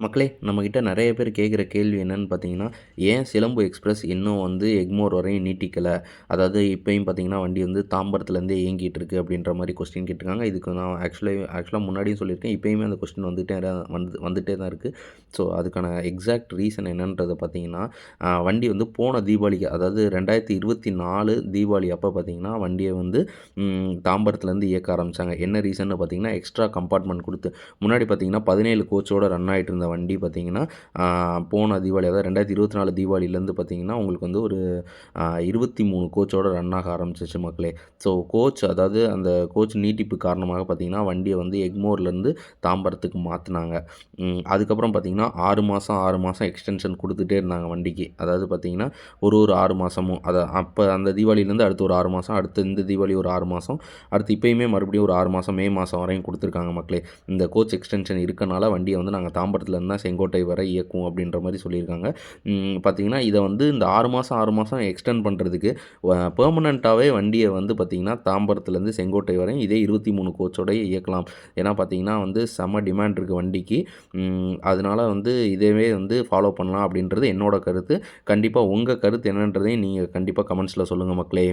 மக்களே நம்மக்கிட்ட நிறைய பேர் கேட்குற கேள்வி என்னன்னு பார்த்தீங்கன்னா, ஏன் சிலம்பு எக்ஸ்பிரஸ் இன்னும் வந்து எக்மோர் வரையும் நீட்டிக்கல? அதாவது இப்பயும் பார்த்தீங்கன்னா, வண்டி வந்து தாம்பரத்துலேருந்தே இயங்கிட்டு இருக்கு அப்படின்ற மாரி கொஸ்டின் கேட்டிருக்காங்க. இதுக்கு நான் ஆக்சுவலா முன்னாடியும் சொல்லியிருக்கேன். இப்பயுமே அந்த கொஸ்டின் வந்துட்டே தான் இருக்கு. ஸோ அதுக்கான எக்ஸாக்ட் ரீசன் என்னன்றத பார்த்தீங்கன்னா, வண்டி வந்து போன தீபாவளிக்கு அதாவது 2024 தீபாவளி அப்போ பார்த்தீங்கன்னா, வண்டிய வந்து தாம்பரத்துலேருந்து இயக்க ஆரம்பிச்சாங்க. என்ன ரீசன்னு பார்த்தீங்கன்னா, எக்ஸ்ட்ரா கம்பார்ட்மெண்ட் குடுத்து முன்னாடி பார்த்தீங்கன்னா 17 கோச்சோட ரன் ஆயிட்டு இருந்த வண்டி பார்த்தீங்கன்னா, போன தீபாவளி அதாவது 2024 தீபாவளிலேருந்து பார்த்தீங்கன்னா, உங்களுக்கு வந்து ஒரு 23 கோச்சோட ரன் ஆக ஆரம்பிச்சிருச்சு மக்களே. ஸோ அதாவது அந்த கோச் நீட்டிப்பு காரணமாக பார்த்தீங்கன்னா, வண்டிய வந்து எக்மோர்லேருந்து தாம்பரத்துக்கு மாத்துனாங்க. அதுக்கப்புறம் பார்த்தீங்கன்னா, 6 மாதம் 6 மாதம் எக்ஸ்டென்ஷன் குடுத்துட்டே இருந்தாங்க வண்டிக்கு. அதாவது பார்த்தீங்கன்னா, ஒரு 6 மாதமும் அப்போ அந்த தீபாவளிலேருந்து அடுத்து ஒரு 6 மாதம், அடுத்து இந்த தீபாவளி ஒரு 6 மாதம், அடுத்து இப்பயுமே மறுபடியும் ஒரு 6 மாதம் மே மாதம் வரையும் குடுத்துருக்காங்க மக்களே. இந்த கோச் எக்ஸ்டென்ஷன் இருக்கனால வண்டிய வந்து நாங்க தாம்பரத்துலேருந்து தான் செங்கோட்டை வரை இயக்குவோம் அப்படின்ற மாரி சொல்லியிருக்காங்க. பார்த்தீங்கன்னா, இத வந்து இந்த 6 மாதம் எக்ஸ்டெண்ட் பண்ணுறதுக்கு பெர்மனன்ட்டாவே வண்டிய வந்து பார்த்தீங்கன்னா, தாம்பரத்துலேருந்து செங்கோட்டை வரையும் இதே 23 கோச்சோடயே இயக்கலாம். ஏன்னா பார்த்தீங்கன்னா வந்து செம்ம டிமாண்ட் இருக்கு வண்டிக்கு. அதனால வந்து இதவே வந்து ஃபாலோ பண்ணலாம் அப்படின்றது என்னோட கருத்து. கண்டிப்பா உங்க கருத்து என்னன்றதையும் நீங்க கண்டிப்பா கமெண்ட்ஸ்ல சொல்லுங்க மக்களே.